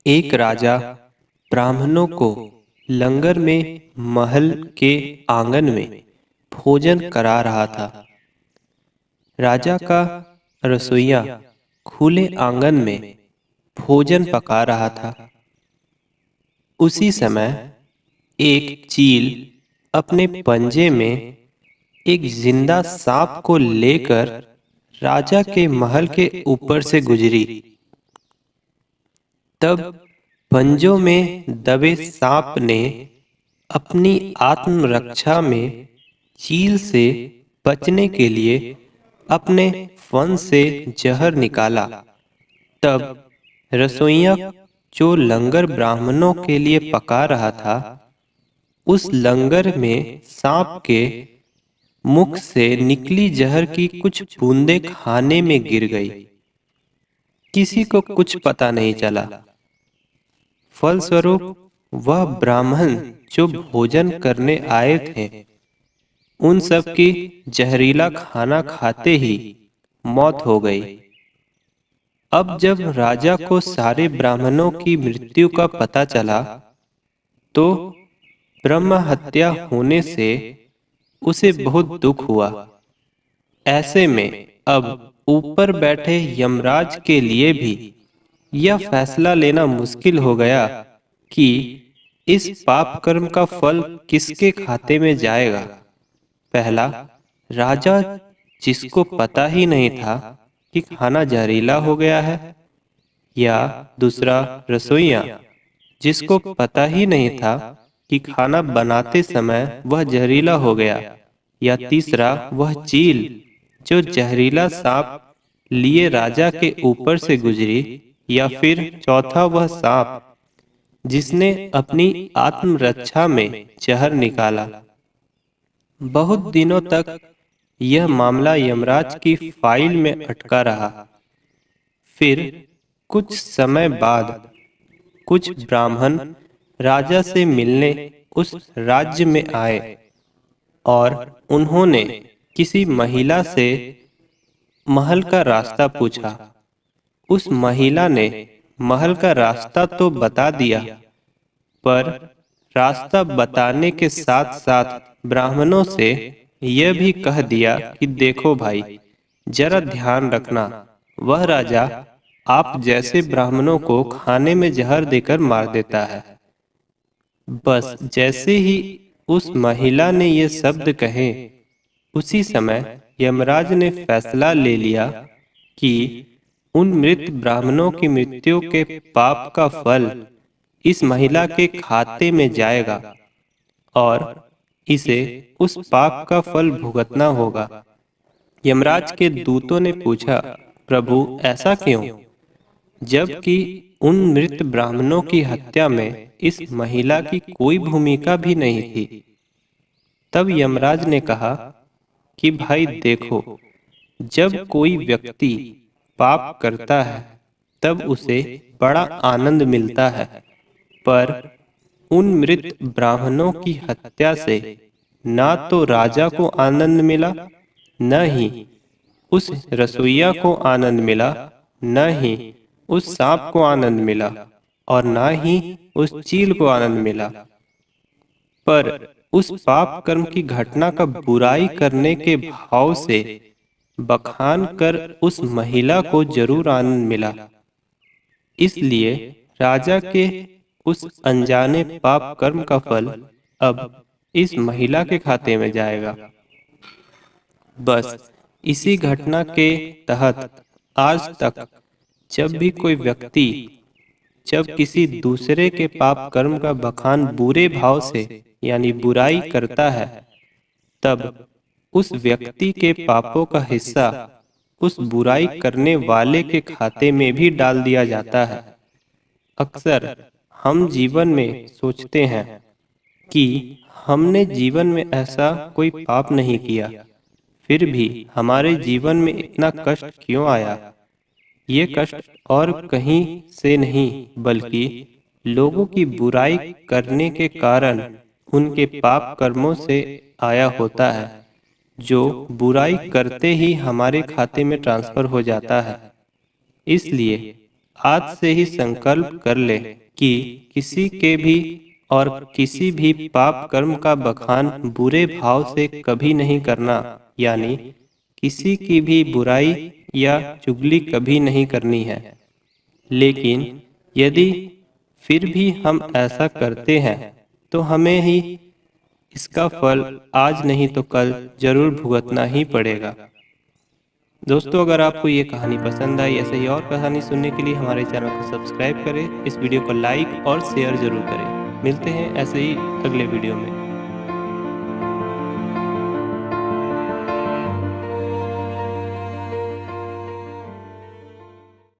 एक राजा ब्राह्मणों को लंगर में महल के आंगन में भोजन करा रहा था। राजा का रसोइया खुले आंगन में भोजन पका रहा था। उसी समय एक चील अपने पंजे में एक जिंदा सांप को लेकर राजा के महल के ऊपर से गुजरी। तब पंजों में दबे सांप ने अपनी आत्मरक्षा में चील से बचने के लिए अपने फन से जहर निकाला। तब रसोइया जो लंगर ब्राह्मणों के लिए पका रहा था, उस लंगर में सांप के मुख से निकली जहर की कुछ बूंदें खाने में गिर गई। किसी को कुछ पता नहीं चला। फलस्वरूप वह ब्राह्मण जो भोजन करने आए थे, उन सब की जहरीला खाना खाते ही मौत हो गई। अब जब राजा को सारे ब्राह्मणों की मृत्यु का पता चला, तो ब्रह्म हत्या होने से उसे बहुत दुख हुआ। ऐसे में अब ऊपर बैठे यमराज के लिए भी यह फैसला लेना मुश्किल हो गया कि इस पाप कर्म का फल किसके खाते में जाएगा। पहला, राजा जिसको पता ही नहीं था कि खाना जहरीला हो गया है, या दूसरा रसोइया जिसको पता ही नहीं था कि खाना बनाते समय वह जहरीला हो गया, या तीसरा वह चील जो जहरीला सांप लिए राजा के ऊपर से गुजरी, या फिर चौथा वह सांप जिसने अपनी आत्मरक्षा में जहर निकाला। बहुत दिनों तक यह मामला यमराज की फाइल में अटका रहा। फिर कुछ समय बाद कुछ ब्राह्मण राजा से मिलने उस राज्य में आए, और उन्होंने किसी महिला से महल का रास्ता पूछा। उस महिला ने महल का रास्ता तो बता दिया, पर रास्ता बताने के साथ साथ ब्राह्मणों से यह भी कह दिया कि देखो भाई, जरा ध्यान रखना, वह राजा आप जैसे ब्राह्मणों को खाने में जहर देकर मार देता है। बस जैसे ही उस महिला ने ये शब्द कहे, उसी समय यमराज ने फैसला ले लिया कि उन मृत ब्राह्मणों की मृत्यु के पाप का फल इस महिला के खाते में जाएगा, और इसे उस पाप का फल भुगतना होगा। यमराज के दूतों ने पूछा, प्रभु ऐसा क्यों, जबकि उन मृत ब्राह्मणों की हत्या में इस महिला की कोई भूमिका भी नहीं थी। तब यमराज ने कहा कि भाई देखो, जब कोई व्यक्ति पाप करता है तब उसे बड़ा आनंद मिलता है, पर उन मृत ब्राह्मणों की हत्या से ना तो राजा को आनंद मिला, न ही उस रसोइया को आनंद मिला, न ही उस सांप को आनंद मिला, और न ही उस चील को आनंद मिला। पर उस पाप कर्म की घटना का बुराई करने के भाव से बखान कर उस महिला को जरूर आनंद मिला। इसलिए राजा के उस अनजाने पाप कर्म का फल अब इस महिला के खाते में जाएगा। बस इसी घटना के तहत आज तक जब भी कोई व्यक्ति जब किसी दूसरे के पाप कर्म का बखान बुरे भाव से यानी बुराई करता है, तब उस व्यक्ति के पापों का हिस्सा उस बुराई करने वाले के खाते में भी डाल दिया जाता है। अक्सर हम जीवन में सोचते हैं कि हमने जीवन में ऐसा कोई पाप नहीं किया, फिर भी हमारे जीवन में इतना कष्ट क्यों आया। ये कष्ट और कहीं से नहीं, बल्कि लोगों की बुराई करने के कारण उनके पाप कर्मों से आया होता है, जो बुराई करते ही हमारे खाते में ट्रांसफर हो जाता है। इसलिए आज से ही संकल्प कर ले कि किसी के भी और किसी भी पाप कर्म का बखान बुरे भाव से कभी नहीं करना, यानी किसी की भी बुराई या चुगली कभी नहीं करनी है। लेकिन यदि फिर भी हम ऐसा करते हैं तो हमें ही इसका फल आज नहीं तो कल जरूर भुगतना ही पड़ेगा। दोस्तों, अगर आपको ये कहानी पसंद आई, ऐसे ही और कहानी सुनने के लिए हमारे चैनल को सब्सक्राइब करें, इस वीडियो को लाइक और शेयर जरूर करें। मिलते हैं ऐसे ही अगले वीडियो में।